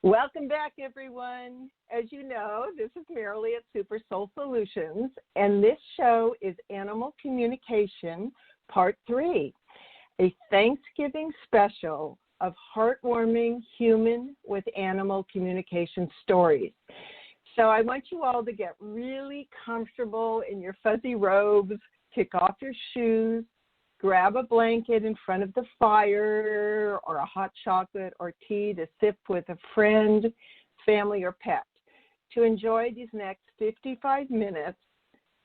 Welcome back, everyone. As you know, this is Merrily at Super Soul Solutions, and this show is Animal Communication Part 3, a Thanksgiving special of heartwarming human with animal communication stories. So I want you all to get really comfortable in your fuzzy robes, kick off your shoes, grab a blanket in front of the fire or a hot chocolate or tea to sip with a friend, family, or pet. To enjoy these next 55 minutes,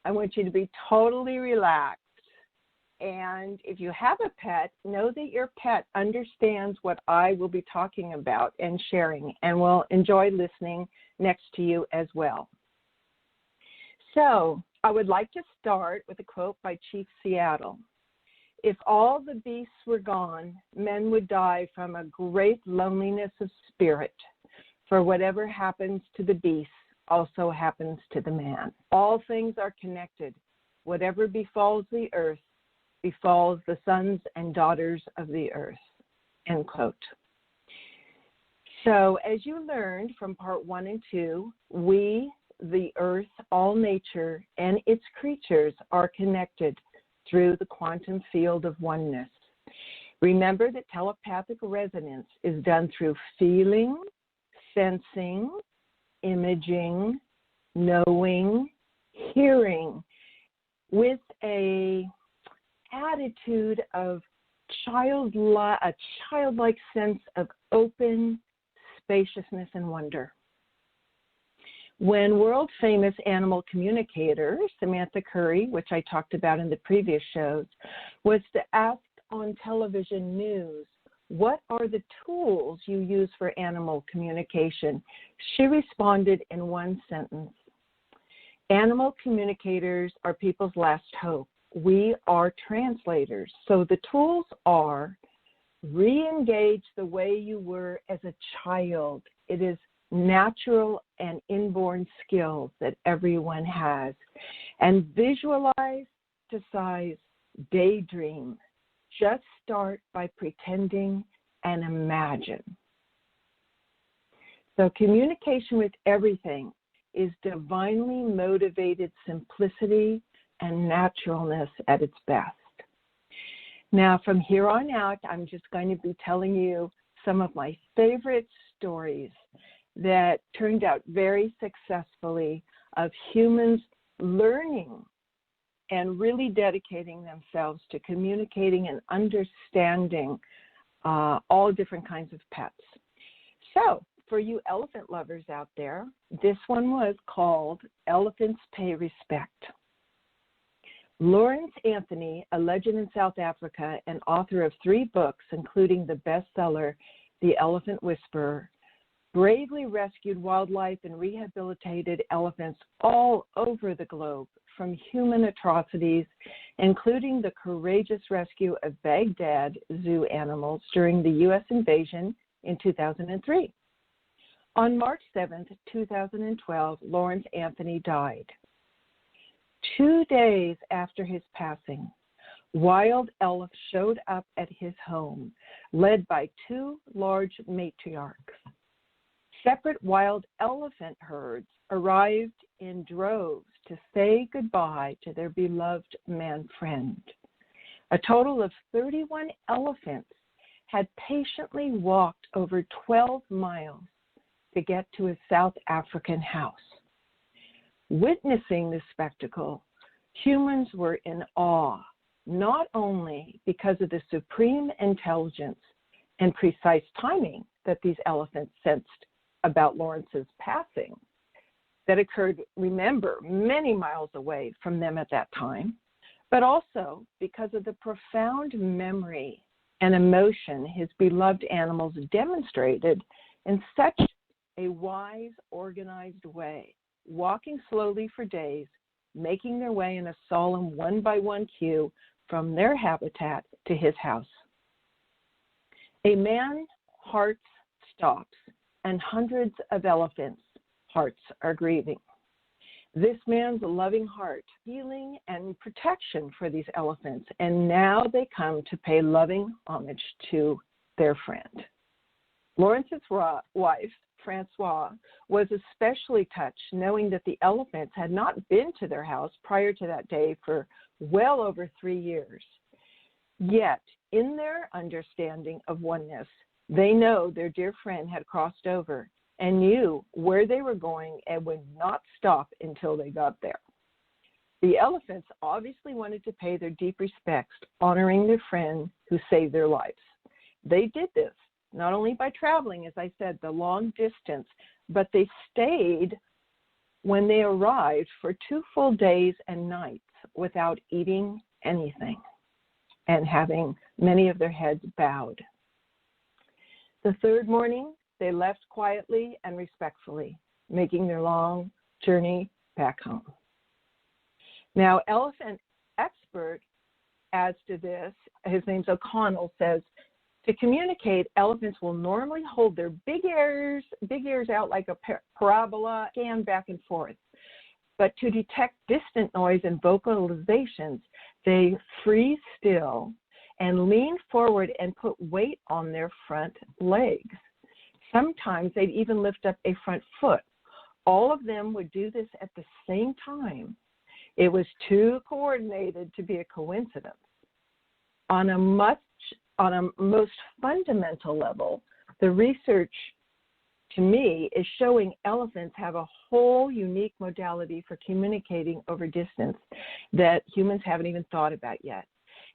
I want you to be totally relaxed. And if you have a pet, know that your pet understands what I will be talking about and sharing and will enjoy listening next to you as well. So I would like to start with a quote by Chief Seattle. If all the beasts were gone, men would die from a great loneliness of spirit. For whatever happens to the beast also happens to the man. All things are connected. Whatever befalls the earth befalls the sons and daughters of the earth. End quote. So as you learned from part 1 and 2, we, the earth, all nature, and its creatures are connected through the quantum field of oneness. Remember that telepathic resonance is done through feeling, sensing, imaging, knowing, hearing, with a attitude of a childlike sense of open spaciousness and wonder. When world-famous animal communicator Samantha Curry, which I talked about in the previous shows, was asked on television news, what are the tools you use for animal communication? She responded in one sentence, animal communicators are people's last hope. We are translators. So the tools are re-engage the way you were as a child. It is natural and inborn skills that everyone has. And visualize, fantasize, daydream. Just start by pretending and imagine. So communication with everything is divinely motivated simplicity and naturalness at its best. Now, from here on out, I'm just going to be telling you some of my favorite stories that turned out very successfully of humans learning and really dedicating themselves to communicating and understanding all different kinds of pets. So, for you elephant lovers out there, this one was called Elephants Pay Respect. Lawrence Anthony, a legend in South Africa and author of 3 books, including the bestseller, The Elephant Whisperer, bravely rescued wildlife and rehabilitated elephants all over the globe from human atrocities, including the courageous rescue of Baghdad zoo animals during the U.S. invasion in 2003. On March 7, 2012, Lawrence Anthony died. 2 days after his passing, wild elk showed up at his home, led by 2 large matriarchs. Separate wild elephant herds arrived in droves to say goodbye to their beloved man-friend. A total of 31 elephants had patiently walked over 12 miles to get to his South African house. Witnessing this spectacle, humans were in awe, not only because of the supreme intelligence and precise timing that these elephants sensed about Lawrence's passing that occurred, remember, many miles away from them at that time, but also because of the profound memory and emotion his beloved animals demonstrated in such a wise, organized way, walking slowly for days, making their way in a solemn one-by-one queue from their habitat to his house. A man's heart stops, and hundreds of elephants' hearts are grieving. This man's loving heart, healing and protection for these elephants, and now they come to pay loving homage to their friend. Lawrence's wife, Francois, was especially touched knowing that the elephants had not been to their house prior to that day for well over 3 years. Yet, in their understanding of oneness, they know their dear friend had crossed over and knew where they were going and would not stop until they got there. The elephants obviously wanted to pay their deep respects, honoring their friend who saved their lives. They did this not only by traveling, as I said, the long distance, but they stayed when they arrived for 2 full days and nights without eating anything and having many of their heads bowed. The third morning, they left quietly and respectfully, making their long journey back home. Now, elephant expert adds to this, his name's O'Connell, says, to communicate, elephants will normally hold their big ears out like a parabola, scan back and forth. But to detect distant noise and vocalizations, they freeze still and lean forward and put weight on their front legs. Sometimes they'd even lift up a front foot. All of them would do this at the same time. It was too coordinated to be a coincidence. On a most fundamental level, the research, to me, is showing elephants have a whole unique modality for communicating over distance that humans haven't even thought about yet.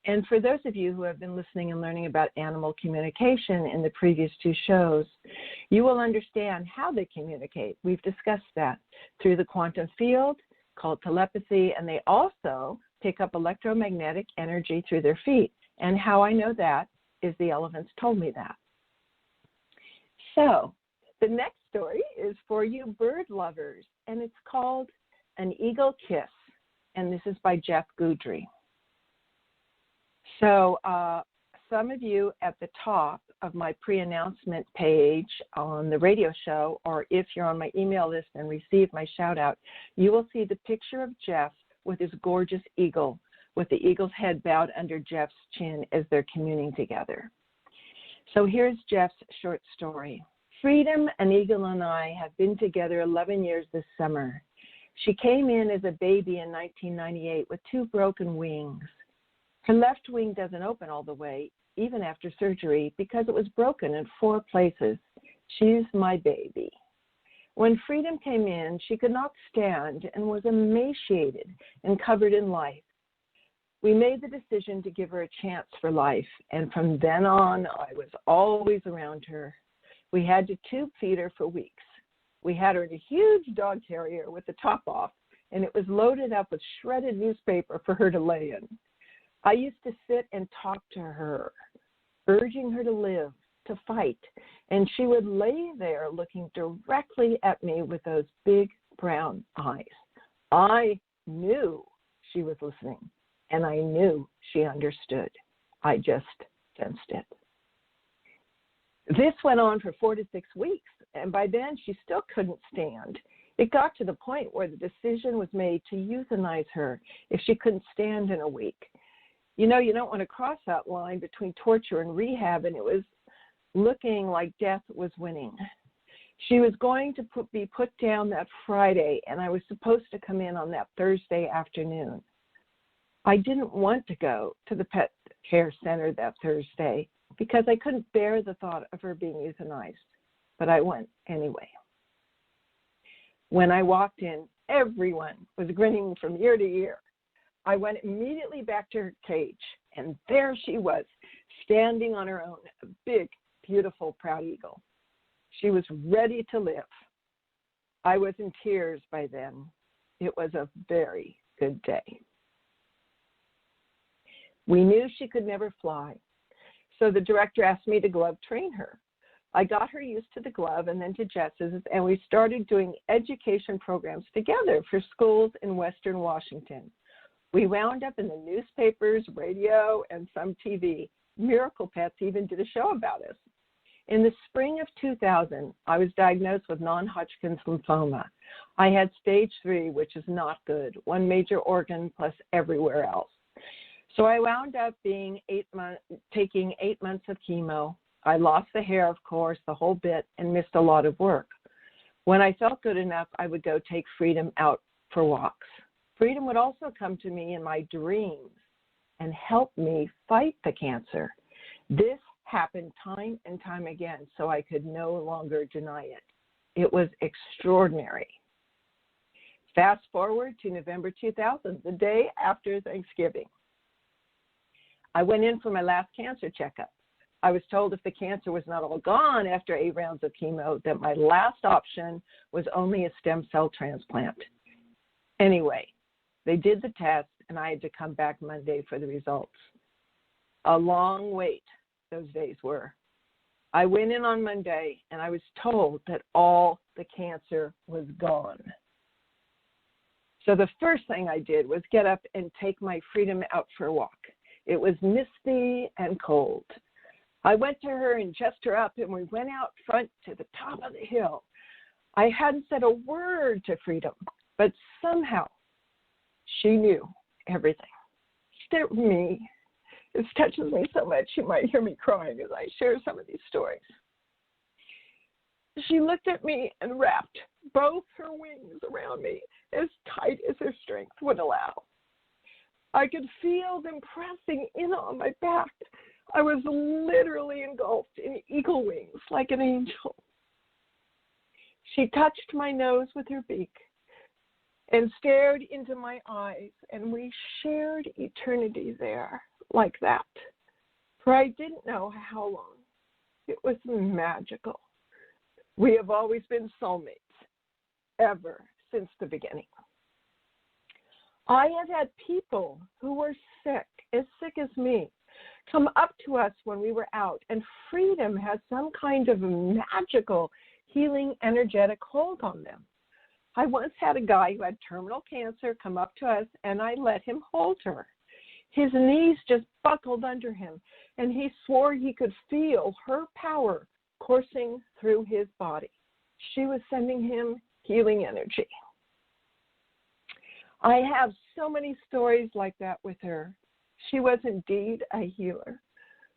And for those of you who have been listening and learning about animal communication in the previous 2 shows, you will understand how they communicate. We've discussed that through the quantum field called telepathy, and they also pick up electromagnetic energy through their feet. And how I know that is the elephants told me that. So the next story is for you bird lovers, and it's called An Eagle Kiss, and this is by Jeff Goudry. So some of you at the top of my pre-announcement page on the radio show, or if you're on my email list and receive my shout out, you will see the picture of Jeff with his gorgeous eagle, with the eagle's head bowed under Jeff's chin as they're communing together. So here's Jeff's short story. Freedom, an eagle, and I have been together 11 years this summer. She came in as a baby in 1998 with 2 broken wings. Her left wing doesn't open all the way, even after surgery, because it was broken in 4 places. She's my baby. When Freedom came in, she could not stand and was emaciated and covered in lice. We made the decision to give her a chance for life, and from then on, I was always around her. We had to tube feed her for weeks. We had her in a huge dog carrier with the top off, and it was loaded up with shredded newspaper for her to lay in. I used to sit and talk to her, urging her to live, to fight, and she would lay there looking directly at me with those big brown eyes. I knew she was listening, and I knew she understood. I just sensed it. This went on for 4 to 6 weeks, and by then she still couldn't stand. It got to the point where the decision was made to euthanize her if she couldn't stand in a week. You know, you don't want to cross that line between torture and rehab, and it was looking like death was winning. She was going to be put down that Friday, and I was supposed to come in on that Thursday afternoon. I didn't want to go to the pet care center that Thursday because I couldn't bear the thought of her being euthanized, but I went anyway. When I walked in, everyone was grinning from ear to ear. I went immediately back to her cage, and there she was, standing on her own, a big, beautiful, proud eagle. She was ready to live. I was in tears by then. It was a very good day. We knew she could never fly, so the director asked me to glove train her. I got her used to the glove and then to Jess's, and we started doing education programs together for schools in Western Washington. We wound up in the newspapers, radio, and some TV. Miracle Pets even did a show about us. In the spring of 2000, I was diagnosed with non-Hodgkin's lymphoma. I had stage 3, which is not good, 1 major organ plus everywhere else. So I wound up being taking 8 months of chemo. I lost the hair, of course, the whole bit, and missed a lot of work. When I felt good enough, I would go take Freedom out for walks. Freedom would also come to me in my dreams and help me fight the cancer. This happened time and time again, so I could no longer deny it. It was extraordinary. Fast forward to November 2000, the day after Thanksgiving. I went in for my last cancer checkup. I was told if the cancer was not all gone after 8 rounds of chemo, that my last option was only a stem cell transplant. Anyway, they did the test, and I had to come back Monday for the results. A long wait those days were. I went in on Monday, and I was told that all the cancer was gone. So the first thing I did was get up and take my Freedom out for a walk. It was misty and cold. I went to her and dressed her up, and we went out front to the top of the hill. I hadn't said a word to Freedom, but somehow she knew everything. It touches me so much, you might hear me crying as I share some of these stories. She looked at me and wrapped both her wings around me as tight as her strength would allow. I could feel them pressing in on my back. I was literally engulfed in eagle wings like an angel. She touched my nose with her beak and stared into my eyes, and we shared eternity there like that. For I didn't know how long. It was magical. We have always been soulmates, ever since the beginning. I have had people who were sick as me, come up to us when we were out, and Freedom has some kind of magical, healing, energetic hold on them. I once had a guy who had terminal cancer come up to us, and I let him hold her. His knees just buckled under him, and he swore he could feel her power coursing through his body. She was sending him healing energy. I have so many stories like that with her. She was indeed a healer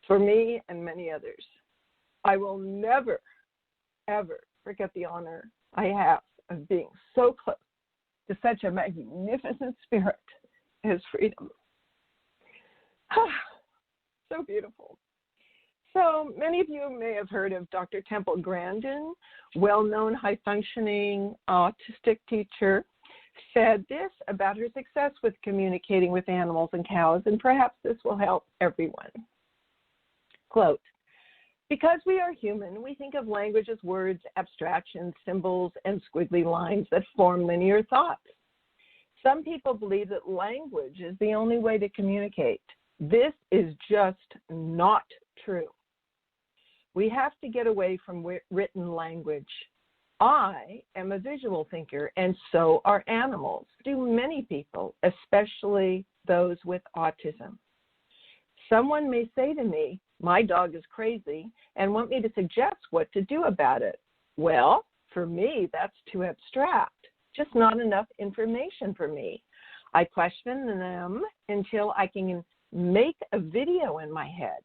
for me and many others. I will never, ever forget the honor I have of being so close to such a magnificent spirit as Freedom. So beautiful. So many of you may have heard of Dr. Temple Grandin, well-known high-functioning autistic teacher, said this about her success with communicating with animals and cows, and perhaps this will help everyone. Quote, "Because we are human, we think of language as words, abstractions, symbols, and squiggly lines that form linear thoughts. Some people believe that language is the only way to communicate. This is just not true. We have to get away from written language. I am a visual thinker, and so are animals. Do many people, especially those with autism. Someone may say to me, 'My dog is crazy,' and want me to suggest what to do about it. Well, for me, that's too abstract, just not enough information for me. I question them until I can make a video in my head.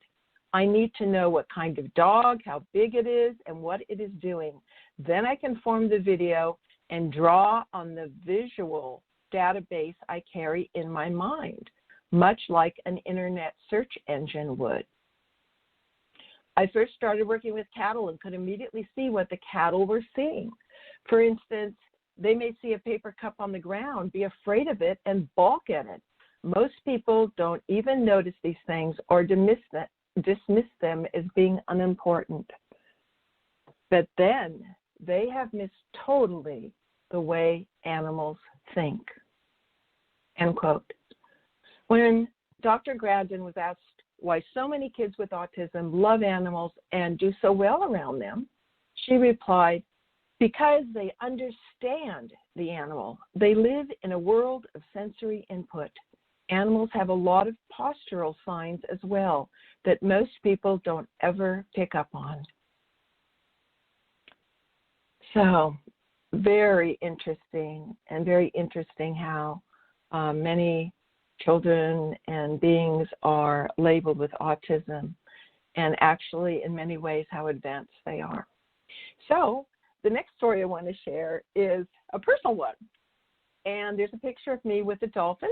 I need to know what kind of dog, how big it is, and what it is doing. Then I can form the video and draw on the visual database I carry in my mind, much like an internet search engine would. I first started working with cattle and could immediately see what the cattle were seeing. For instance, they may see a paper cup on the ground, be afraid of it, and balk at it. Most people don't even notice these things or dismiss them as being unimportant. But then they have missed totally the way animals think." End quote. When Dr. Grandin was asked why so many kids with autism love animals and do so well around them, she replied, "Because they understand the animal. They live in a world of sensory input. Animals have a lot of postural signs as well that most people don't ever pick up on." So very interesting, and very interesting how many children and beings are labeled with autism, and actually in many ways how advanced they are. So the next story I want to share is a personal one. And there's a picture of me with a dolphin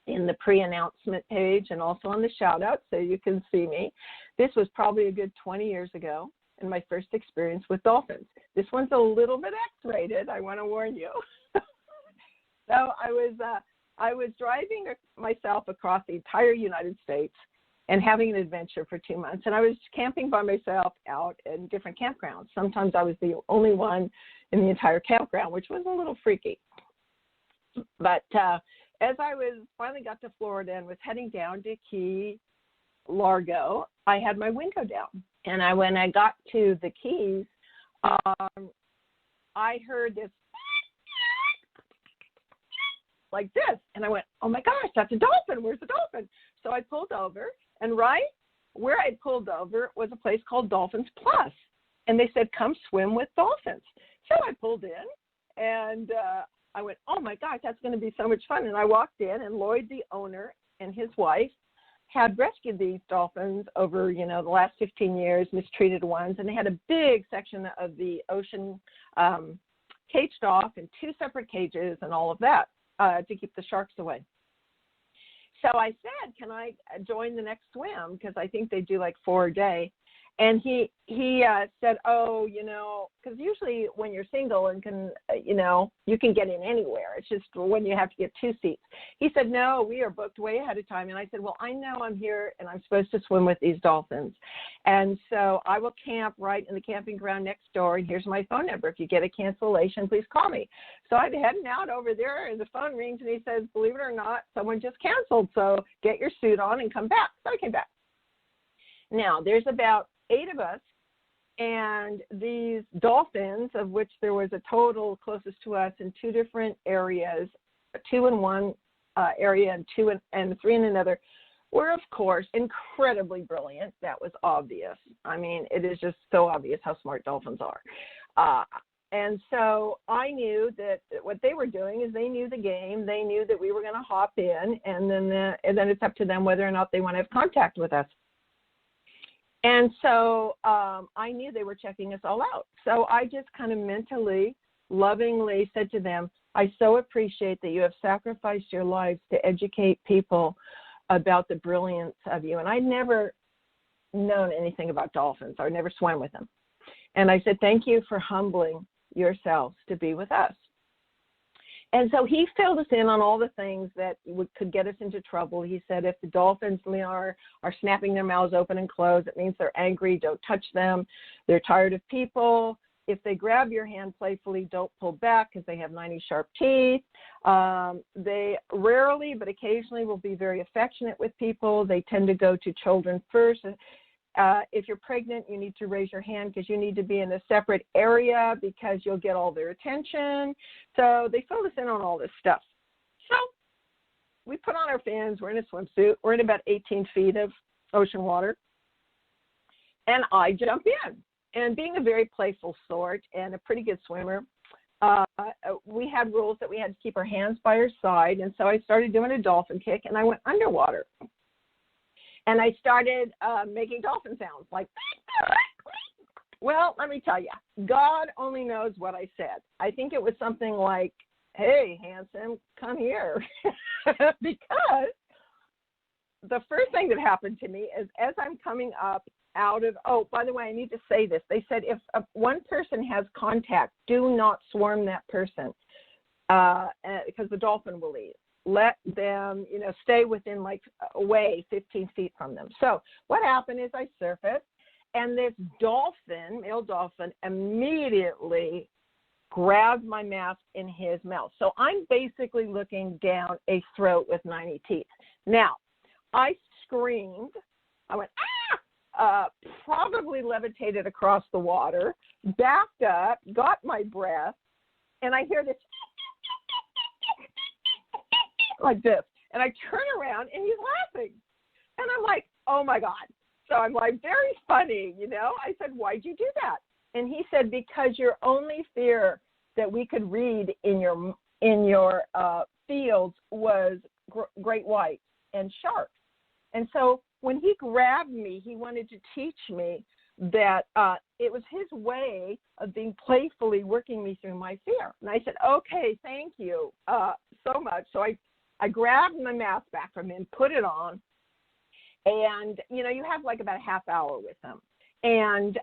in the pre-announcement page and also on the shout-out so you can see me. This was probably a good 20 years ago in my first experience with dolphins. This one's a little bit X-rated, I want to warn you. So I was driving myself across the entire United States and having an adventure for 2 months. And I was camping by myself out in different campgrounds. Sometimes I was the only one in the entire campground, which was a little freaky. But as I finally got to Florida and was heading down to Key Largo, I had my window down. And when I got to the Keys, I heard this like this. And I went, oh my gosh, that's a dolphin. Where's the dolphin? So I pulled over, and right where I pulled over was a place called Dolphins Plus. And they said, come swim with dolphins. So I pulled in, and I went, oh my gosh, that's going to be so much fun. And I walked in, and Lloyd, the owner, and his wife had rescued these dolphins over, the last 15 years, mistreated ones. And they had a big section of the ocean caged off in 2 separate cages and all of that to keep the sharks away. So I said, can I join the next swim? Because I think they do like 4 a day. And he said, oh, because usually when you're single and can, you can get in anywhere. It's just when you have to get 2 seats. He said, no, we are booked way ahead of time. And I said, well, I know I'm here and I'm supposed to swim with these dolphins. And so I will camp right in the camping ground next door. And here's my phone number. If you get a cancellation, please call me. So I'm heading out over there and the phone rings and he says, believe it or not, someone just canceled. So get your suit on and come back. So I came back. Now, there's about 8 of us, and these dolphins, of which there was a total closest to us in 2 different areas, 2 in one area and 3 in another, were, of course, incredibly brilliant. That was obvious. I mean, it is just so obvious how smart dolphins are. And so I knew that what they were doing is they knew the game. They knew that we were going to hop in, and then it's up to them whether or not they want to have contact with us. And so I knew they were checking us all out. So I just kind of mentally, lovingly said to them, I so appreciate that you have sacrificed your lives to educate people about the brilliance of you. And I'd never known anything about dolphins. I never swam with them. And I said, thank you for humbling yourselves to be with us. And so he filled us in on all the things that could get us into trouble. He said, if the dolphins are snapping their mouths open and closed, it means they're angry. Don't touch them. They're tired of people. If they grab your hand playfully, don't pull back because they have 90 sharp teeth. They rarely, but occasionally, will be very affectionate with people. They tend to go to children first. If you're pregnant, you need to raise your hand because you need to be in a separate area because you'll get all their attention. So they filled us in on all this stuff. So we put on our fins. We're in a swimsuit. We're in about 18 feet of ocean water. And I jump in. And being a very playful sort and a pretty good swimmer, we had rules that we had to keep our hands by our side. And so I started doing a dolphin kick, and I went underwater. And I started making dolphin sounds like, well, let me tell you, God only knows what I said. I think it was something like, hey, handsome, come here. Because the first thing that happened to me is as I'm coming up out of, oh, by the way, I need to say this. They said if one person has contact, do not swarm that person because the dolphin will leave. Let them, stay within away 15 feet from them. So what happened is I surfaced, and this dolphin, male dolphin, immediately grabbed my mask in his mouth. So I'm basically looking down a throat with 90 teeth. Now, I screamed. I went, ah! Probably levitated across the water, backed up, got my breath, and I hear this like this. And I turn around, and he's laughing. And I'm like, oh, my God. So I'm like, very funny, I said, why'd you do that? And he said, because your only fear that we could read in your fields was great whites and sharks. And so when he grabbed me, he wanted to teach me that it was his way of being playfully working me through my fear. And I said, okay, thank you so much. So I grabbed my mask back from him, put it on, and, you know, you have like about a half hour with him. And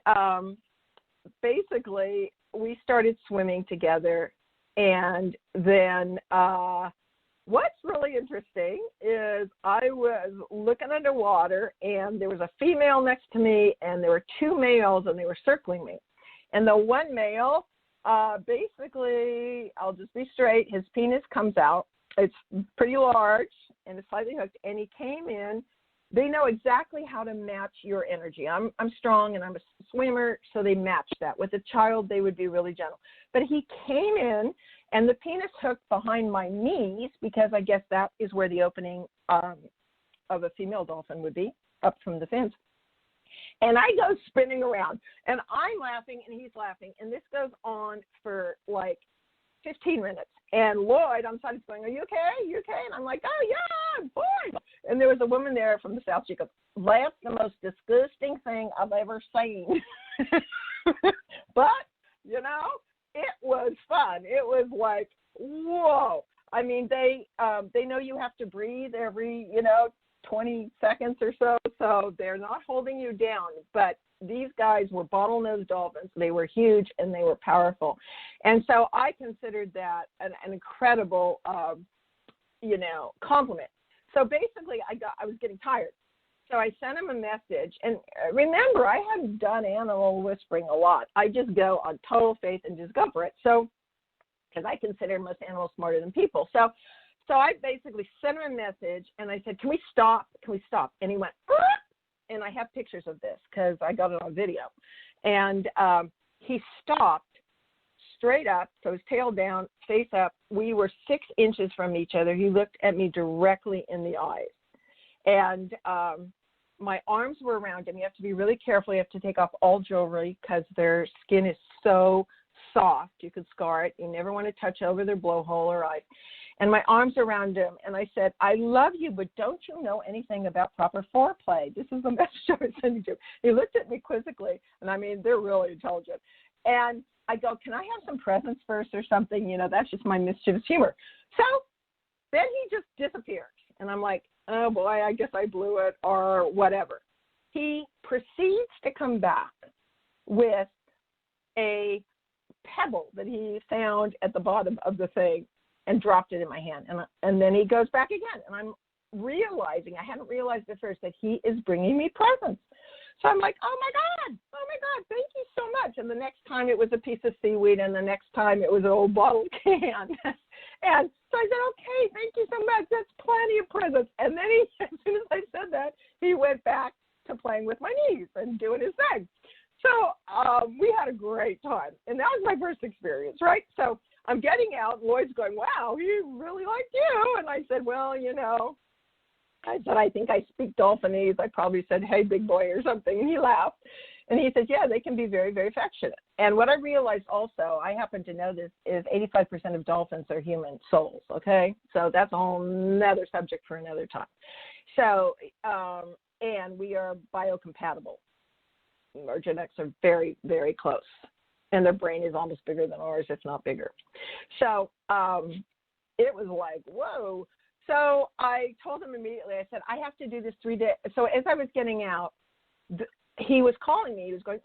basically we started swimming together. And then what's really interesting is I was looking underwater, and there was a female next to me, and there were two males, and they were circling me. And the one male, basically, I'll just be straight, his penis comes out. It's pretty large, and it's slightly hooked, and he came in. They know exactly how to match your energy. I'm strong, and I'm a swimmer, so they match that. With a child, they would be really gentle. But he came in, and the penis hooked behind my knees, because I guess that is where the opening of a female dolphin would be, up from the fins. And I go spinning around, and I'm laughing, and he's laughing. And this goes on for like 15 minutes. And Lloyd on side is going, are you okay? You okay? And I'm like, oh, yeah, I'm fine. And there was a woman there from the South. She goes, that's the most disgusting thing I've ever seen. But, you know, it was fun. It was like, whoa. I mean, they know you have to breathe every, 20 seconds or so. So they're not holding you down. But these guys were bottlenose dolphins. They were huge, and they were powerful. And so I considered that an incredible, compliment. So basically I was getting tired. So I sent him a message. And remember, I hadn't done animal whispering a lot. I just go on total faith and just go for it. So, because I consider most animals smarter than people. So I basically sent him a message, and I said, can we stop? Can we stop? And he went, and I have pictures of this because I got it on video. And he stopped straight up, so his tail down, face up. We were 6 inches from each other. He looked at me directly in the eyes. And my arms were around him. You have to be really careful. You have to take off all jewelry because their skin is so soft. You could scar it. You never want to touch over their blowhole or eye. And my arms around him, and I said, I love you, but don't you know anything about proper foreplay? This is the message I was sending to him. He looked at me quizzically, and I mean, they're really intelligent. And I go, can I have some presents first or something? That's just my mischievous humor. So then he just disappears. And I'm like, oh, boy, I guess I blew it or whatever. He proceeds to come back with a pebble that he found at the bottom of the thing and dropped it in my hand. And then he goes back again. And I'm realizing, I hadn't realized at first, that he is bringing me presents. So I'm like, oh, my God, thank you so much. And the next time it was a piece of seaweed, and the next time it was an old bottle can. And so I said, okay, thank you so much. That's plenty of presents. And then as soon as I said that, he went back to playing with my niece and doing his thing. So we had a great time. And that was my first experience, right? So I'm getting out. Lloyd's going, wow, he really liked you. And I said, well, I said, I think I speak Dolphinese. I probably said, hey, big boy, or something. And he laughed. And he said, yeah, they can be very, very affectionate. And what I realized also, I happen to know this, is 85% of dolphins are human souls, okay? So that's a whole nother subject for another time. So, and we are biocompatible. Our genetics are very, very close. And their brain is almost bigger than ours, if not bigger. So it was like, whoa. So I told him immediately, I said, I have to do this 3 days. So as I was getting out, he was calling me. He was going,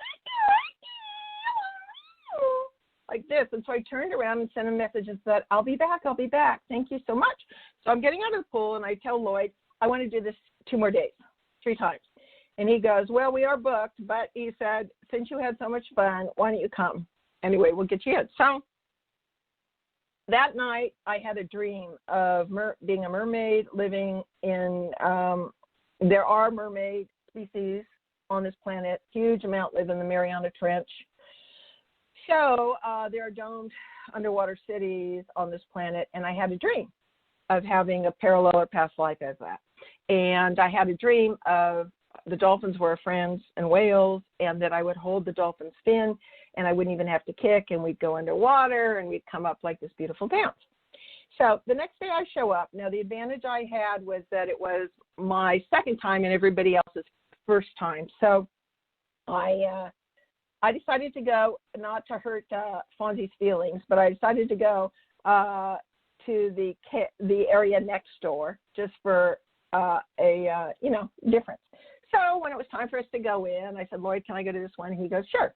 like this. And so I turned around and sent him messages and said, I'll be back. Thank you so much. So I'm getting out of the pool, and I tell Lloyd, I want to do this 2 more days, 3 times. And he goes, well, we are booked, but he said, since you had so much fun, why don't you come? Anyway, we'll get you in. So that night, I had a dream of being a mermaid living in, there are mermaid species on this planet. Huge amount live in the Mariana Trench. So there are domed underwater cities on this planet, and I had a dream of having a parallel or past life as that. And I had a dream of the dolphins were friends and whales, and that I would hold the dolphin's fin, and I wouldn't even have to kick, and we'd go underwater, and we'd come up like this beautiful dance. So the next day I show up. Now, the advantage I had was that it was my second time and everybody else's first time. So I decided to go, not to hurt Fonzie's feelings, but I decided to go to the area next door just for a difference. So when it was time for us to go in, I said, Lloyd, can I go to this one? And he goes, sure.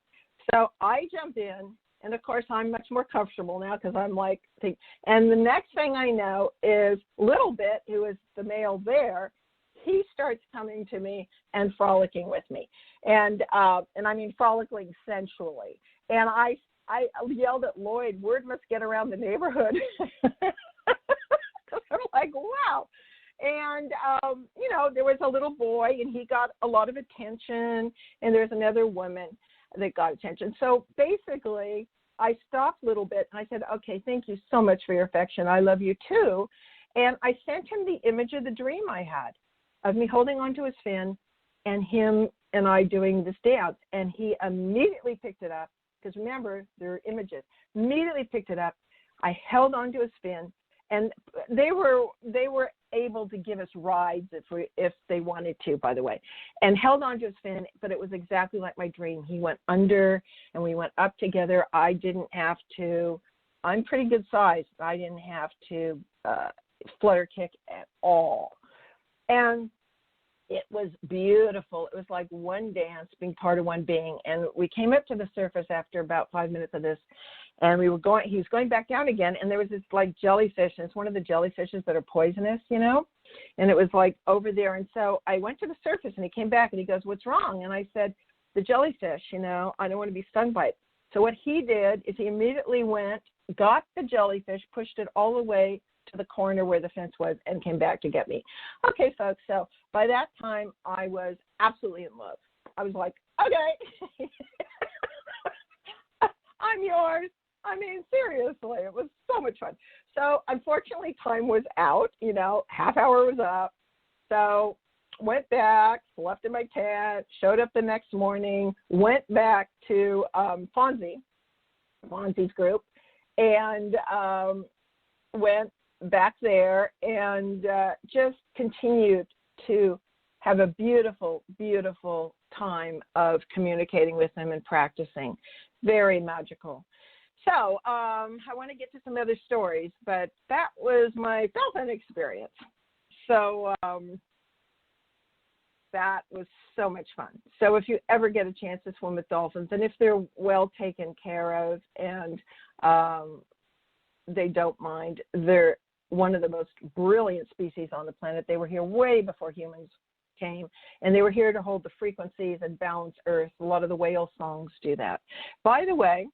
So I jumped in, and of course I'm much more comfortable now because I'm like, and the next thing I know is Little Bit, who is the male there, he starts coming to me and frolicking with me, and I mean frolicking sensually. And I yelled at Lloyd, word must get around the neighborhood. I'm like, wow. And, there was a little boy, and he got a lot of attention, and there's another woman that got attention. So basically, I stopped a little bit, and I said, okay, thank you so much for your affection. I love you too. And I sent him the image of the dream I had of me holding onto his fin and him and I doing this dance. And he immediately picked it up, because remember, there are images. Immediately picked it up. I held onto his fin, and they were able to give us rides if they wanted to, by the way, and held onto his fin, but it was exactly like my dream. He went under, and we went up together. I didn't have to. I'm pretty good size. I didn't have to flutter kick at all. And it was beautiful. It was like one dance being part of one being. And we came up to the surface after about 5 minutes of this, and he was going back down again, and there was this like jellyfish, and it's one of the jellyfishes that are poisonous, and it was like over there. And so I went to the surface, and he came back, and he goes, what's wrong? And I said, the jellyfish, I don't want to be stung by it. So what he did is he immediately went, got the jellyfish, pushed it all the way to the corner where the fence was, and came back to get me. Okay, folks, so by that time, I was absolutely in love. I was like, okay, I'm yours. I mean, seriously, it was so much fun. So unfortunately, time was out, half hour was up. So went back, slept in my tent, showed up the next morning, went back to Fonzie's group, and went back there and just continued to have a beautiful, beautiful time of communicating with them and practicing. Very magical. So I want to get to some other stories, but that was my dolphin experience. So that was so much fun. So if you ever get a chance to swim with dolphins, and if they're well taken care of and they don't mind, they're one of the most brilliant species on the planet. They were here way before humans came, and they were here to hold the frequencies and balance Earth. A lot of the whale songs do that. By the way,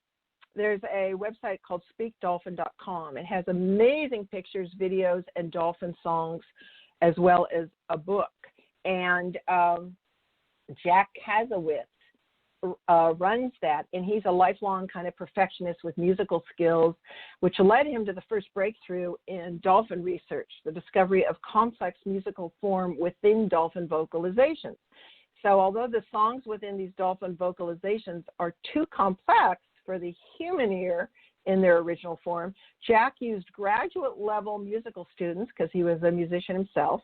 there's a website called speakdolphin.com. It has amazing pictures, videos, and dolphin songs, as well as a book. And Jack Kazowitz runs that, and he's a lifelong kind of perfectionist with musical skills, which led him to the first breakthrough in dolphin research, the discovery of complex musical form within dolphin vocalizations. So although the songs within these dolphin vocalizations are too complex for the human ear in their original form, Jack used graduate level musical students, because he was a musician himself,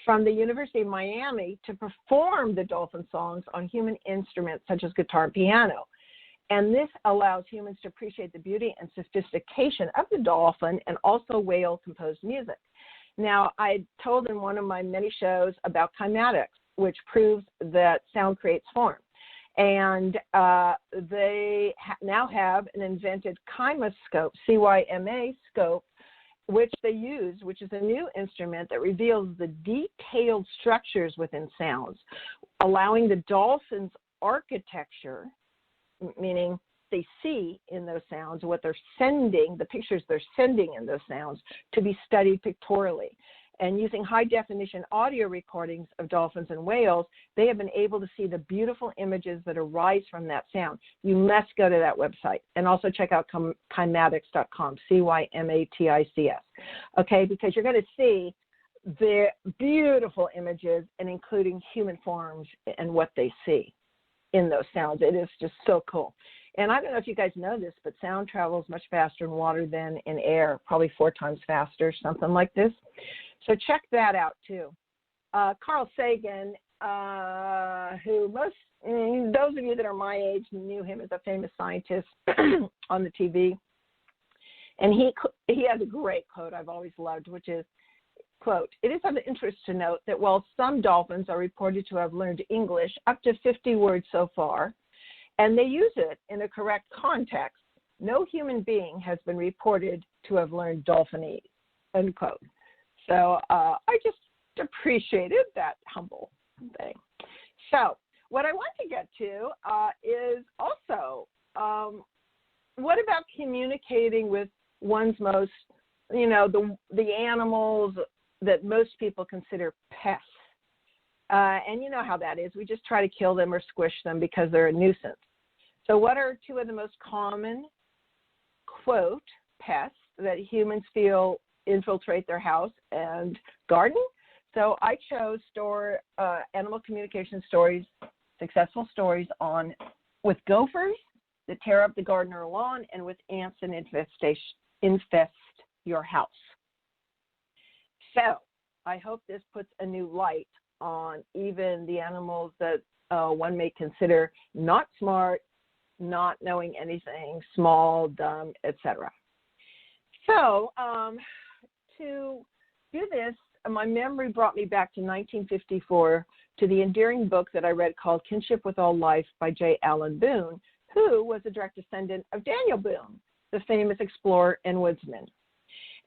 from the University of Miami to perform the dolphin songs on human instruments such as guitar and piano. And this allows humans to appreciate the beauty and sophistication of the dolphin and also whale-composed music. Now, I told in one of my many shows about kymatics, which proves that sound creates form. And they now have an invented chymascope, CYMA scope, which they use, which is a new instrument that reveals the detailed structures within sounds, allowing the dolphin's architecture, meaning they see in those sounds, what they're sending, the pictures they're sending in those sounds, to be studied pictorially. And using high-definition audio recordings of dolphins and whales, they have been able to see the beautiful images that arise from that sound. You must go to that website. And also check out kymatics.com, C-Y-M-A-T-I-C-S, okay, because you're going to see the beautiful images and including human forms and what they see in those sounds. It is just so cool. And I don't know if you guys know this, but sound travels much faster in water than in air, probably 4 times faster, something like this. So check that out, too. Carl Sagan who those of you that are my age knew him as a famous scientist on the TV. And he has a great quote I've always loved, which is, quote, "It is of interest to note that while some dolphins are reported to have learned English up to 50 words so far, and they use it in a correct context, no human being has been reported to have learned Dolphinese," end quote. So I just appreciated that humble thing. So what I want to get to is also what about communicating with one's most, the animals that most people consider pests. And you know how that is. We just try to kill them or squish them because they're a nuisance. So what are two of the most common, quote, pests that humans feel infiltrate their house and garden? So I chose animal communication stories, successful stories with gophers that tear up the garden or lawn, and with ants and infest your house. So I hope this puts a new light on even the animals that one may consider not smart, not knowing anything, small, dumb, etc. So to do this, my memory brought me back to 1954 to the endearing book that I read called Kinship with All Life by J. Allen Boone, who was a direct descendant of Daniel Boone, the famous explorer and woodsman.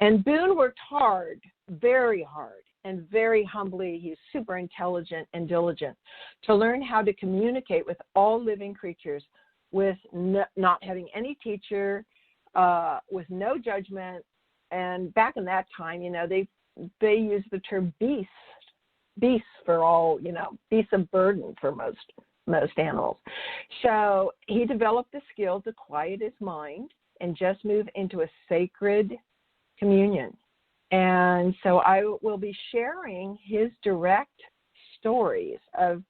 And Boone worked hard, very hard, and very humbly. He's super intelligent and diligent to learn how to communicate with all living creatures with not having any teacher, with no judgment. And back in that time, they used the term beasts for all, beasts of burden for most animals. So he developed the skill to quiet his mind and just move into a sacred communion. And so I will be sharing his direct stories of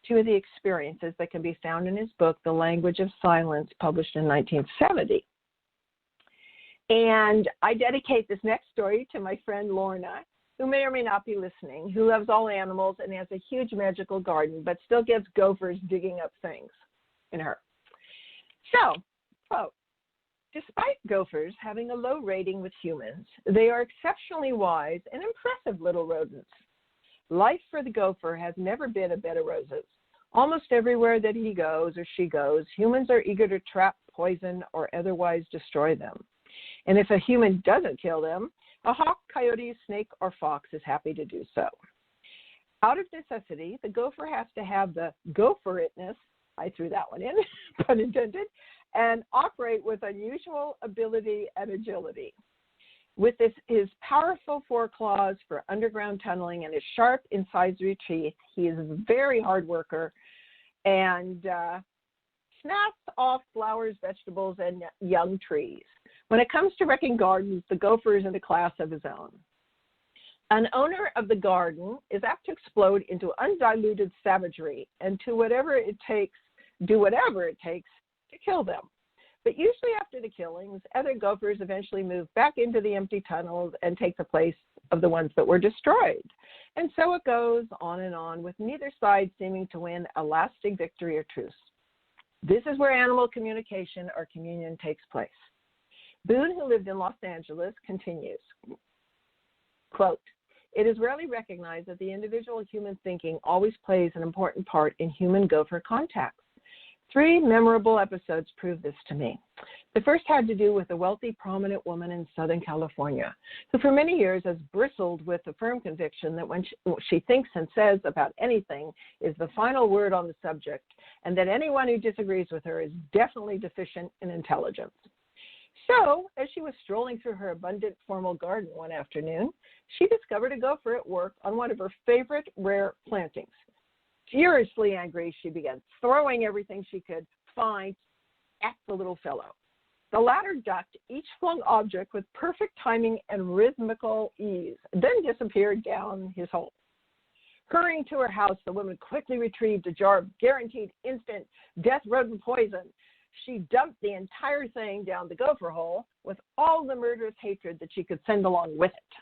two of the experiences that can be found in his book, The Language of Silence, published in 1970. And I dedicate this next story to my friend Lorna, who may or may not be listening, who loves all animals and has a huge magical garden, but still gets gophers digging up things in her. So, quote, "Despite gophers having a low rating with humans, they are exceptionally wise and impressive little rodents. Life for the gopher has never been a bed of roses. Almost everywhere that he goes or she goes, humans are eager to trap, poison, or otherwise destroy them. And if a human doesn't kill them, a hawk, coyote, snake, or fox is happy to do so. Out of necessity, the gopher has to have the gopher-itness," I threw that one in, pun intended, "and operate with unusual ability and agility. With his powerful foreclaws for underground tunneling and his sharp incisor teeth, he is a very hard worker and snaps off flowers, vegetables, and young trees. When it comes to wrecking gardens, the gopher is in a class of his own. An owner of the garden is apt to explode into undiluted savagery and do whatever it takes to kill them. But usually after the killings, other gophers eventually move back into the empty tunnels and take the place of the ones that were destroyed. And so it goes on and on, with neither side seeming to win a lasting victory or truce. This is where animal communication or communion takes place." Boone, who lived in Los Angeles, continues, quote, "It is rarely recognized that the individual human thinking always plays an important part in human-gopher contacts. 3 memorable episodes prove this to me. The first had to do with a wealthy, prominent woman in Southern California, who for many years has bristled with the firm conviction that when she thinks and says about anything is the final word on the subject, and that anyone who disagrees with her is definitely deficient in intelligence. So, as she was strolling through her abundant formal garden one afternoon, she discovered a gopher at work on one of her favorite rare plantings. Furiously angry, she began throwing everything she could find at the little fellow. The latter ducked each flung object with perfect timing and rhythmical ease, then disappeared down his hole. Hurrying to her house, the woman quickly retrieved a jar of guaranteed instant death rodent poison. She dumped the entire thing down the gopher hole with all the murderous hatred that she could send along with it."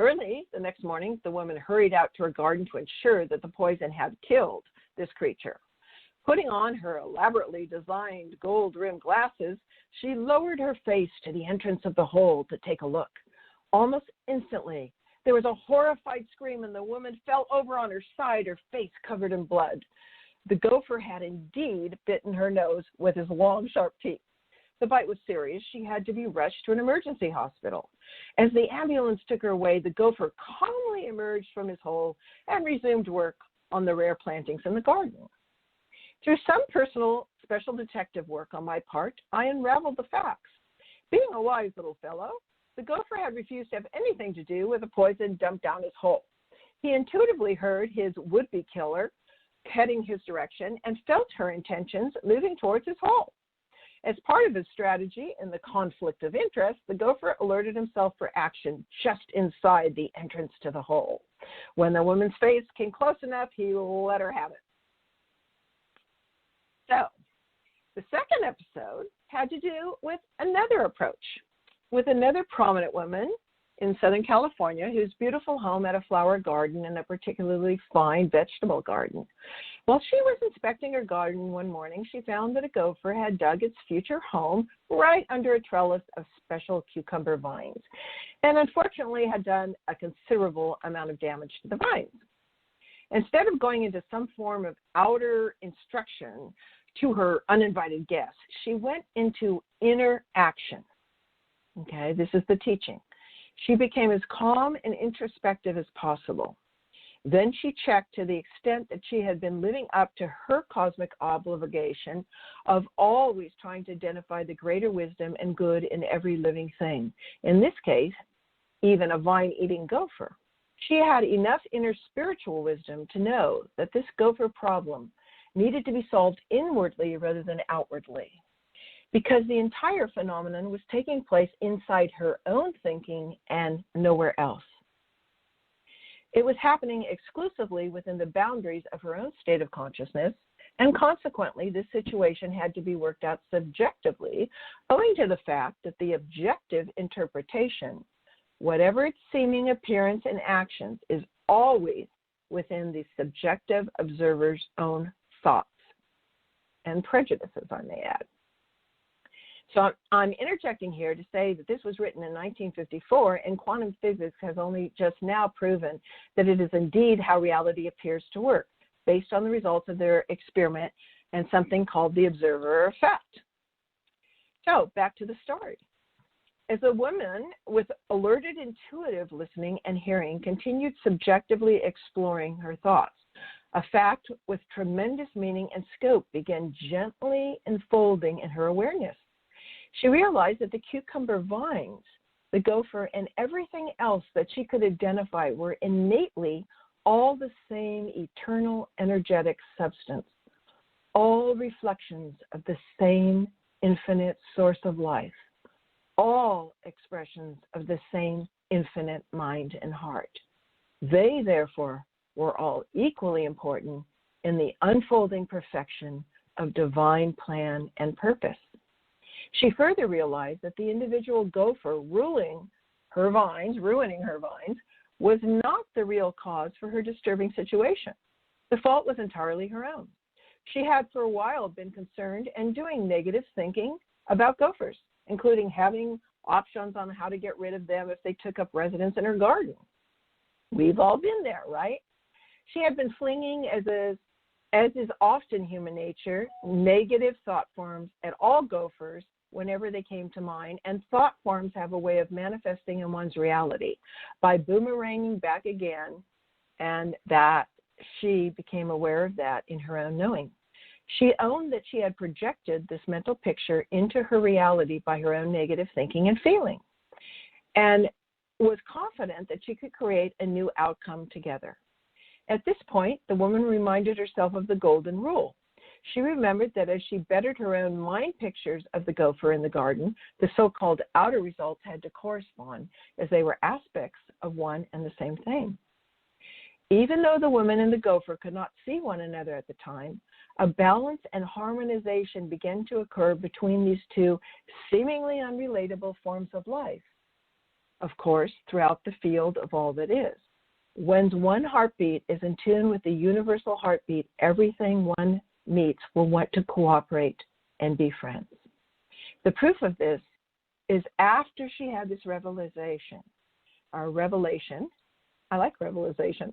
Early the next morning, the woman hurried out to her garden to ensure that the poison had killed this creature. Putting on her elaborately designed gold-rimmed glasses, she lowered her face to the entrance of the hole to take a look. Almost instantly, there was a horrified scream, and the woman fell over on her side, her face covered in blood. The gopher had indeed bitten her nose with his long, sharp teeth. The bite was serious. She had to be rushed to an emergency hospital. As the ambulance took her away, the gopher calmly emerged from his hole and resumed work on the rare plantings in the garden. Through some personal special detective work on my part, I unraveled the facts. Being a wise little fellow, the gopher had refused to have anything to do with the poison dumped down his hole. He intuitively heard his would-be killer heading his direction and felt her intentions moving towards his hole. As part of his strategy in the conflict of interest, the gopher alerted himself for action just inside the entrance to the hole. When the woman's face came close enough, he let her have it. So, the second episode had to do with another approach, with another prominent woman in Southern California whose beautiful home had a flower garden and a particularly fine vegetable garden. While she was inspecting her garden one morning, she found that a gopher had dug its future home right under a trellis of special cucumber vines, and unfortunately had done a considerable amount of damage to the vines. Instead of going into some form of outer instruction to her uninvited guests, she went into inner action. Okay, this is the teaching. She became as calm and introspective as possible. Then she checked to the extent that she had been living up to her cosmic obligation of always trying to identify the greater wisdom and good in every living thing. In this case, even a vine-eating gopher. She had enough inner spiritual wisdom to know that this gopher problem needed to be solved inwardly rather than outwardly, because the entire phenomenon was taking place inside her own thinking and nowhere else. It was happening exclusively within the boundaries of her own state of consciousness, and consequently, this situation had to be worked out subjectively, owing to the fact that the objective interpretation, whatever its seeming appearance and actions, is always within the subjective observer's own thoughts and prejudices, I may add. So I'm interjecting here to say that this was written in 1954, and quantum physics has only just now proven that it is indeed how reality appears to work, based on the results of their experiment and something called the observer effect. So back to the story. As a woman with alerted intuitive listening and hearing continued subjectively exploring her thoughts, a fact with tremendous meaning and scope began gently unfolding in her awareness. She realized that the cucumber vines, the gopher, and everything else that she could identify were innately all the same eternal energetic substance, all reflections of the same infinite source of life, all expressions of the same infinite mind and heart. They, therefore, were all equally important in the unfolding perfection of divine plan and purpose. She further realized that the individual gopher ruining her vines, was not the real cause for her disturbing situation. The fault was entirely her own. She had for a while been concerned and doing negative thinking about gophers, including having options on how to get rid of them if they took up residence in her garden. We've all been there, right? She had been flinging, as is often human nature, negative thought forms at all gophers whenever they came to mind, and thought forms have a way of manifesting in one's reality by boomeranging back again, and that she became aware of that in her own knowing. She owned that she had projected this mental picture into her reality by her own negative thinking and feeling, and was confident that she could create a new outcome together. At this point, the woman reminded herself of the golden rule. She remembered that as she bettered her own mind pictures of the gopher in the garden, the so-called outer results had to correspond, as they were aspects of one and the same thing. Even though the woman and the gopher could not see one another at the time, a balance and harmonization began to occur between these two seemingly unrelatable forms of life. of course, throughout the field of all that is. When one heartbeat is in tune with the universal heartbeat, everything one meets will want to cooperate and be friends. The proof of this is after she had this revelation, I like revelation,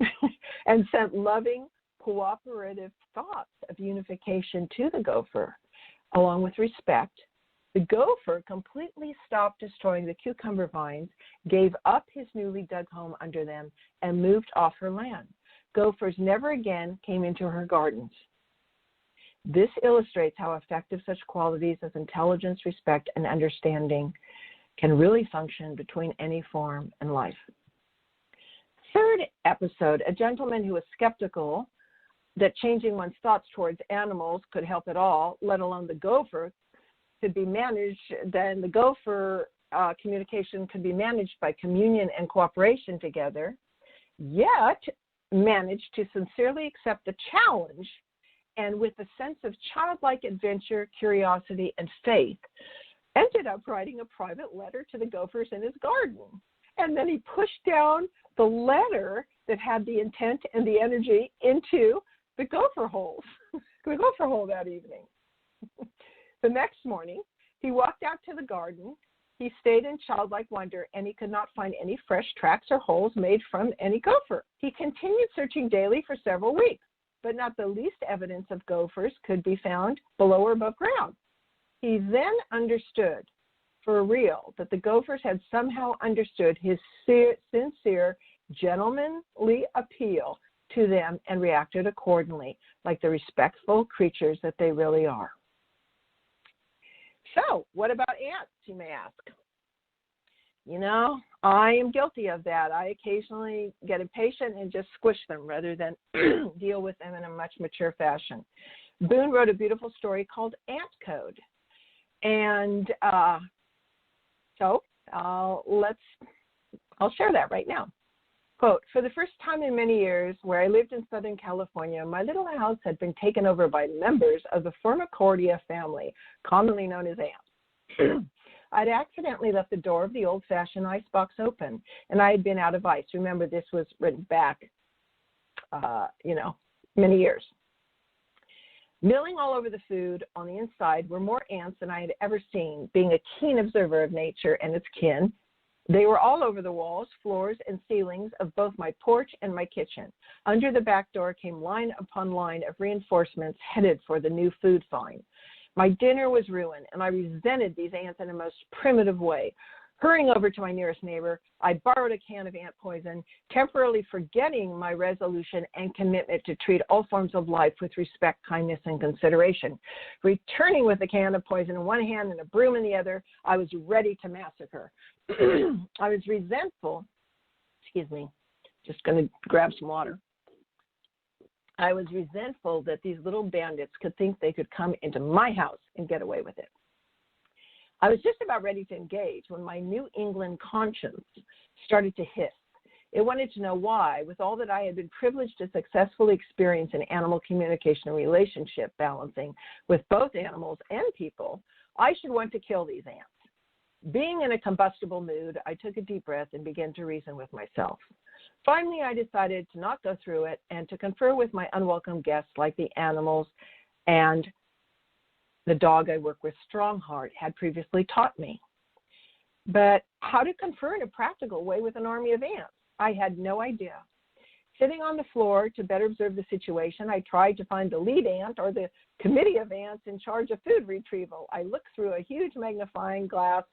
and sent loving, cooperative thoughts of unification to the gopher, along with respect, the gopher completely stopped destroying the cucumber vines, gave up his newly dug home under them, and moved off her land. Gophers never again came into her gardens. This illustrates how effective such qualities as intelligence, respect, and understanding can really function between any form and life. Third episode, a gentleman who was skeptical that changing one's thoughts towards animals could help at all, let alone the gopher, could be managed, then the gopher communication could be managed by communion and cooperation together, yet managed to sincerely accept the challenge and with a sense of childlike adventure, curiosity, and faith, ended up writing a private letter to the gophers in his garden. And then he pushed down the letter that had the intent and the energy into the gopher holes, the gopher hole that evening. The next morning, he walked out to the garden. He stayed in childlike wonder, and he could not find any fresh tracks or holes made from any gopher. He continued searching daily for several weeks, but not the least evidence of gophers could be found below or above ground. He then understood, for real, that the gophers had somehow understood his sincere, gentlemanly appeal to them and reacted accordingly, like the respectful creatures that they really are. So, what about ants, you may ask? You know, I am guilty of that. I occasionally get impatient and just squish them rather than deal with them in a much mature fashion. Boone wrote a beautiful story called Ant Code. And so I'll share that right now. Quote, for the first time in many years, where I lived in Southern California, my little house had been taken over by members of the Formicordia family, commonly known as ants. I'd accidentally left the door of the old-fashioned icebox open, and I had been out of ice. Remember, this was written back, many years. Milling all over the food on the inside were more ants than I had ever seen. Being a keen observer of nature and its kin, they were all over the walls, floors, and ceilings of both my porch and my kitchen. Under the back door came line upon line of reinforcements headed for the new food find. My dinner was ruined, and I resented these ants in a most primitive way. Hurrying over to my nearest neighbor, I borrowed a can of ant poison, temporarily forgetting my resolution and commitment to treat all forms of life with respect, kindness, and consideration. Returning with a can of poison in one hand and a broom in the other, I was ready to massacre. I was resentful. Just going to grab some water. I was resentful that these little bandits could think they could come into my house and get away with it. I was just about ready to engage when my New England conscience started to hiss. It wanted to know why, with all that I had been privileged to successfully experience in animal communication and relationship balancing with both animals and people, I should want to kill these ants. Being in a combustible mood, I took a deep breath and began to reason with myself. Finally, I decided to not go through it and to confer with my unwelcome guests like the animals and the dog I work with, Strongheart, had previously taught me. But how to confer in a practical way with an army of ants? I had no idea. Sitting on the floor to better observe the situation, I tried to find the lead ant or the committee of ants in charge of food retrieval. I looked through a huge magnifying glass.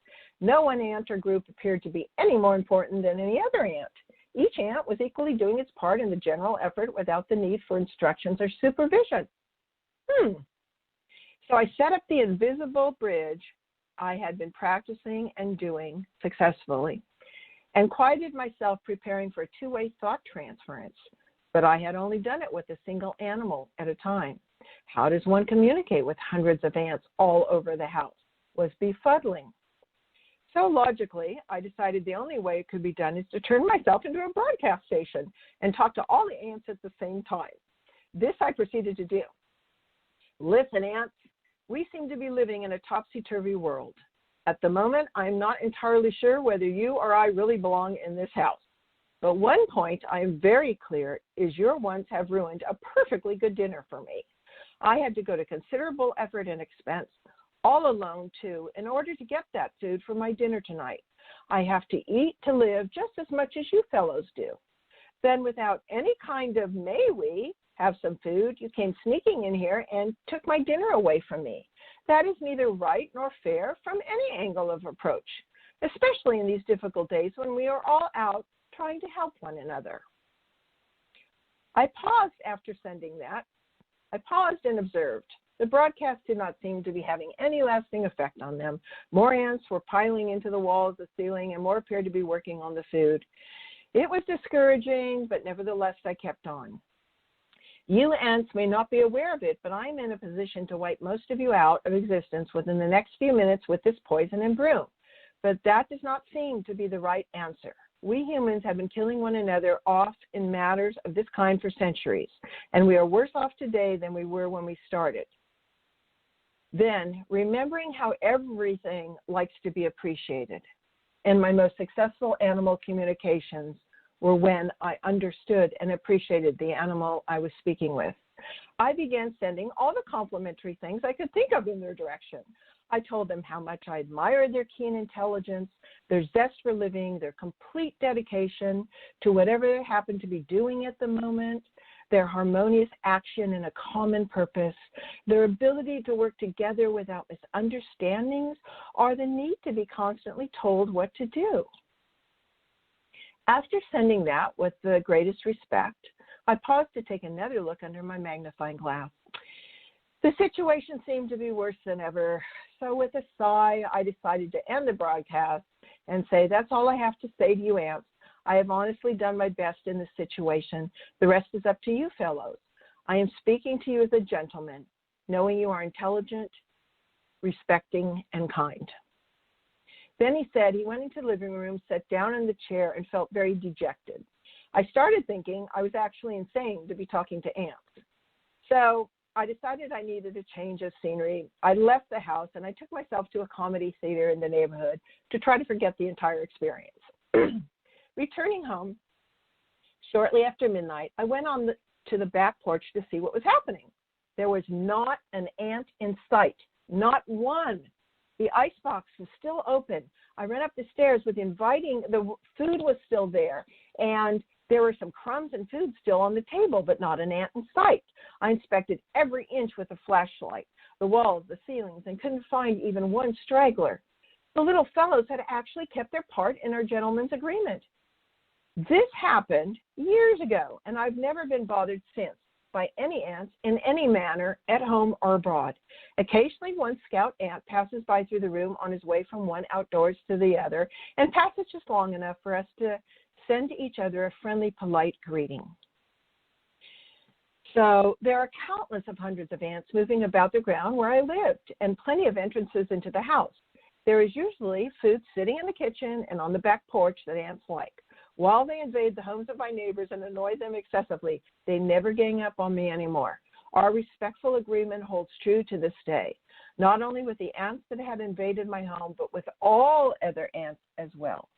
No one ant or group appeared to be any more important than any other ant. Each ant was equally doing its part in the general effort without the need for instructions or supervision. So I set up the invisible bridge I had been practicing and doing successfully and quieted myself preparing for a two-way thought transference. But I had only done it with a single animal at a time. How does one communicate with hundreds of ants all over the house? Was befuddling. So logically, I decided the only way it could be done is to turn myself into a broadcast station and talk to all the ants at the same time. This I proceeded to do. Listen, ants. We seem to be living in a topsy-turvy world. At the moment, I'm not entirely sure whether you or I really belong in this house. But one point I am very clear is your wants have ruined a perfectly good dinner for me. I had to go to considerable effort and expense, all alone too, in order to get that food for my dinner tonight. I have to eat to live just as much as you fellows do. Then without any kind of may we have some food, you came sneaking in here and took my dinner away from me. That is neither right nor fair from any angle of approach, especially in these difficult days when we are all out trying to help one another. I paused after sending that. I paused and observed. The broadcast did not seem to be having any lasting effect on them. More ants were piling into the walls, the ceiling, and more appeared to be working on the food. It was discouraging, but nevertheless I kept on. You ants may not be aware of it, but I'm in a position to wipe most of you out of existence within the next few minutes with this poison and broom. But that does not seem to be the right answer. We humans have been killing one another off in matters of this kind for centuries, and we are worse off today than we were when we started. Then, remembering how everything likes to be appreciated, and my most successful animal communications were when I understood and appreciated the animal I was speaking with. I began sending all the complimentary things I could think of in their direction. I told them how much I admired their keen intelligence, their zest for living, their complete dedication to whatever they happened to be doing at the moment, their harmonious action in a common purpose, their ability to work together without misunderstandings, or the need to be constantly told what to do. After sending that with the greatest respect, I paused to take another look under my magnifying glass. The situation seemed to be worse than ever, so with a sigh, I decided to end the broadcast and say, that's all I have to say to you ants. I have honestly done my best in this situation. The rest is up to you fellows. I am speaking to you as a gentleman, knowing you are intelligent, respecting, and kind. Then he said he went into the living room, sat down in the chair, and felt very dejected. I started thinking I was actually insane to be talking to ants. So I decided I needed a change of scenery. I left the house and I took myself to a comedy theater in the neighborhood to try to forget the entire experience. Returning home shortly after midnight, I went to the back porch to see what was happening. There was not an ant in sight, not one. The icebox was still open. I ran up the stairs with the food was still there, and there were some crumbs and food still on the table, but not an ant in sight. I inspected every inch with a flashlight, the walls, the ceilings, and couldn't find even one straggler. The little fellows had actually kept their part in our gentleman's agreement. This happened years ago, and I've never been bothered since by any ants in any manner, at home or abroad. Occasionally, one scout ant passes by through the room on his way from one outdoors to the other, and passes just long enough for us to send to each other a friendly, polite greeting. So there are countless of hundreds of ants moving about the ground where I lived, and plenty of entrances into the house. There is usually food sitting in the kitchen and on the back porch that ants like. While they invade the homes of my neighbors and annoy them excessively, they never gang up on me anymore. Our respectful agreement holds true to this day, not only with the ants that had invaded my home, but with all other ants as well.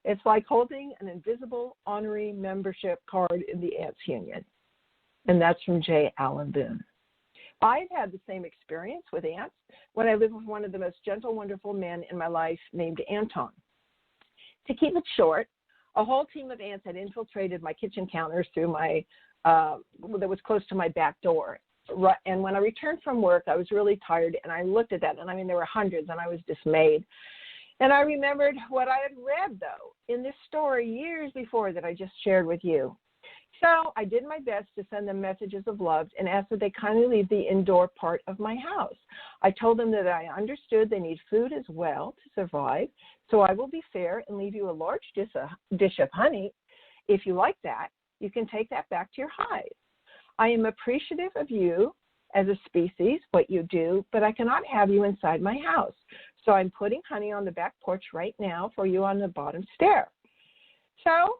It's like holding an invisible honorary membership card in the Ants Union. And that's from J. Allen Boone. I've had the same experience with ants when I lived with one of the most gentle, wonderful men in my life named Anton. To keep it short, a whole team of ants had infiltrated my kitchen counters through that was close to my back door. And when I returned from work, I was really tired, and I looked at that, and there were hundreds, and I was dismayed. And I remembered what I had read, though, in this story years before that I just shared with you. So I did my best to send them messages of love and asked that they kindly leave the indoor part of my house. I told them that I understood they need food as well to survive, so I will be fair and leave you a large dish of honey. If you like that, you can take that back to your hive. I am appreciative of you as a species, what you do, but I cannot have you inside my house. So I'm putting honey on the back porch right now for you on the bottom stair. So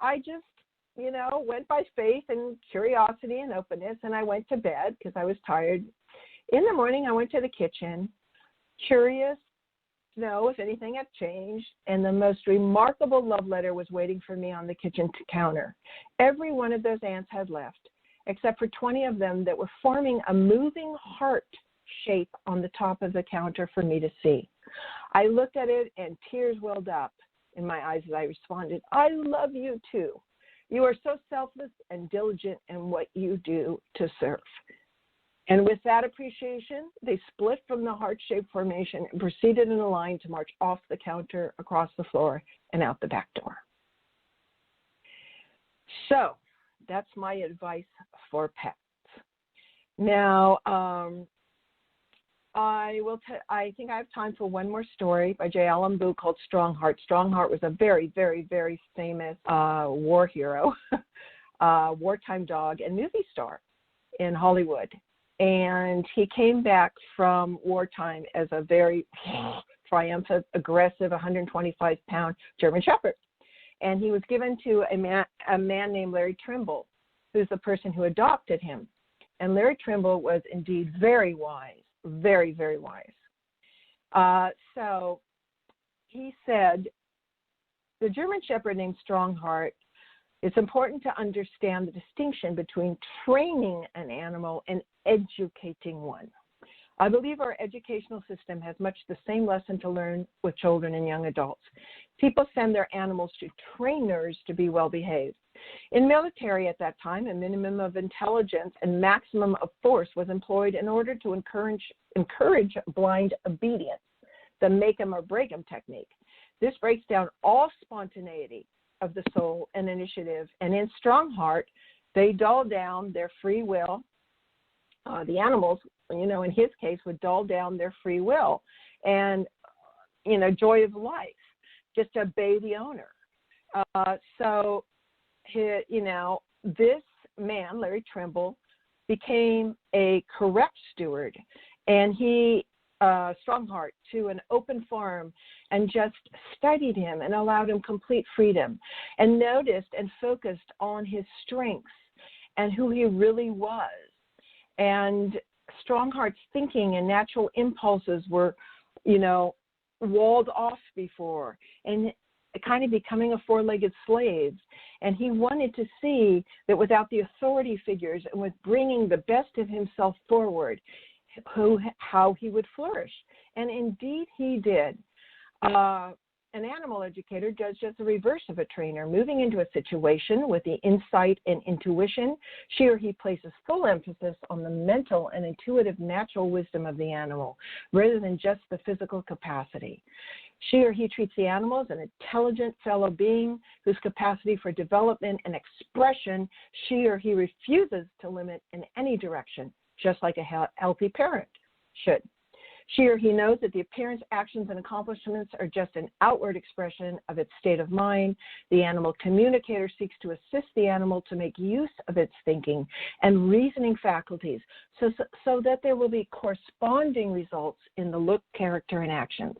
I just, went by faith and curiosity and openness, and I went to bed because I was tired. In the morning, I went to the kitchen, curious know if anything had changed, and the most remarkable love letter was waiting for me on the kitchen counter. Every one of those ants had left, except for 20 of them that were forming a moving heart shape on the top of the counter for me to see. I looked at it and tears welled up in my eyes as I responded, I love you too. You are so selfless and diligent in what you do to serve. And with that appreciation, they split from the heart-shaped formation and proceeded in a line to march off the counter, across the floor, and out the back door. So that's my advice for pets. Now, I think I have time for one more story by J. Allen Boo called Strongheart. Strongheart was a very, very, very famous war hero, wartime dog, and movie star in Hollywood. And he came back from wartime as a very triumphant, aggressive, 125-pound German Shepherd. And he was given to a man named Larry Trimble, who's the person who adopted him. And Larry Trimble was indeed very wise, very, very wise. So he said, the German Shepherd named Strongheart, it's important to understand the distinction between training an animal and educating one. I believe our educational system has much the same lesson to learn with children and young adults. People send their animals to trainers to be well behaved. In military at that time, a minimum of intelligence and maximum of force was employed in order to encourage blind obedience, the make 'em or break 'em technique. This breaks down all spontaneity of the soul and initiative. And in Strongheart, they dull down their free will. The animals, in his case, would dull down their free will and, joy of life, just obey the owner. So, this man, Larry Trimble, became a correct steward, and he Strongheart to an open farm and just studied him and allowed him complete freedom and noticed and focused on his strengths and who he really was. And Strongheart's thinking and natural impulses were, walled off before and kind of becoming a four-legged slave. And he wanted to see that without the authority figures and with bringing the best of himself forward, how he would flourish. And indeed he did. An animal educator does just the reverse of a trainer. Moving into a situation with the insight and intuition, she or he places full emphasis on the mental and intuitive natural wisdom of the animal rather than just the physical capacity. She or he treats the animal as an intelligent fellow being whose capacity for development and expression she or he refuses to limit in any direction, just like a healthy parent should. She or he knows that the appearance, actions, and accomplishments are just an outward expression of its state of mind. The animal communicator seeks to assist the animal to make use of its thinking and reasoning faculties so that there will be corresponding results in the look, character, and actions.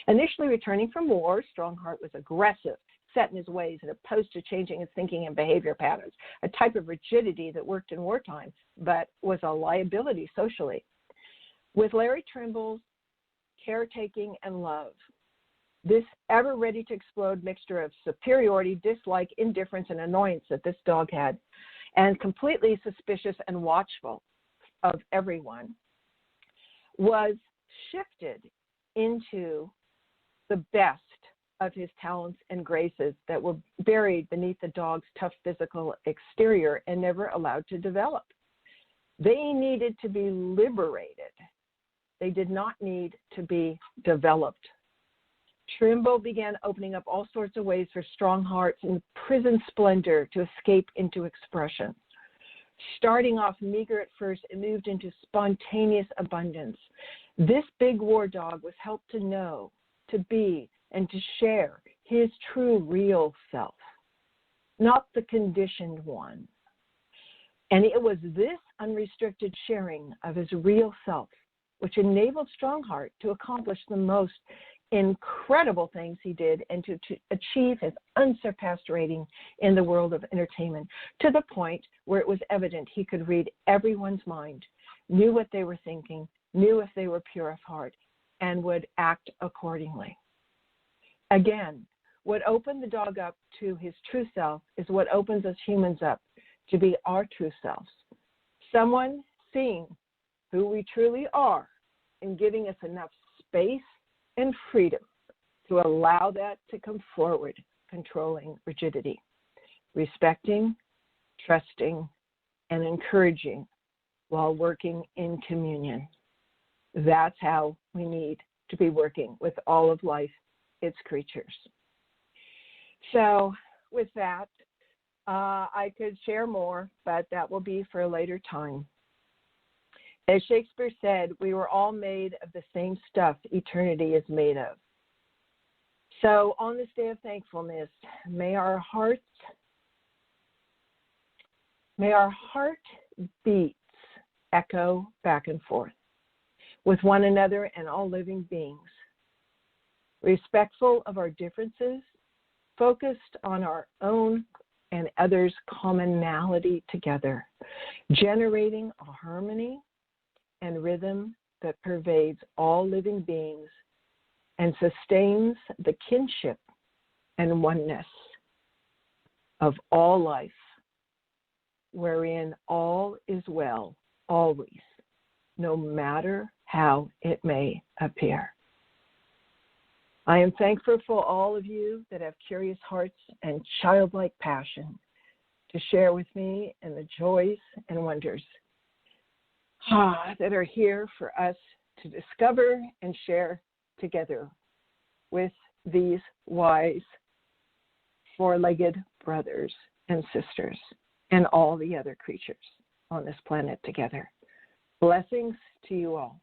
Initially returning from war, Strongheart was aggressive, set in his ways, and opposed to changing his thinking and behavior patterns, a type of rigidity that worked in wartime but was a liability socially. With Larry Trimble's caretaking and love, this ever ready to explode mixture of superiority, dislike, indifference, and annoyance that this dog had, and completely suspicious and watchful of everyone, was shifted into the best of his talents and graces that were buried beneath the dog's tough physical exterior and never allowed to develop. They needed to be liberated. They did not need to be developed. Trimble began opening up all sorts of ways for Strongheart's imprisoned splendor to escape into expression. Starting off meager at first, it moved into spontaneous abundance. This big war dog was helped to know, to be, and to share his true, real self, not the conditioned one. And it was this unrestricted sharing of his real self which enabled Strongheart to accomplish the most incredible things he did and to achieve his unsurpassed rating in the world of entertainment, to the point where it was evident he could read everyone's mind, knew what they were thinking, knew if they were pure of heart, and would act accordingly. Again, what opened the dog up to his true self is what opens us humans up to be our true selves. Someone seeing who we truly are and giving us enough space and freedom to allow that to come forward, controlling rigidity, respecting, trusting, and encouraging while working in communion. That's how we need to be working with all of life, its creatures. So with that, I could share more, but that will be for a later time. As Shakespeare said, we were all made of the same stuff eternity is made of. So on this day of thankfulness, may our heartbeats echo back and forth with one another and all living beings, respectful of our differences, focused on our own and others' commonality together, generating a harmony and rhythm that pervades all living beings and sustains the kinship and oneness of all life, wherein all is well, always, no matter how it may appear. I am thankful for all of you that have curious hearts and childlike passion to share with me in the joys and wonders that are here for us to discover and share together with these wise four-legged brothers and sisters and all the other creatures on this planet together. Blessings to you all.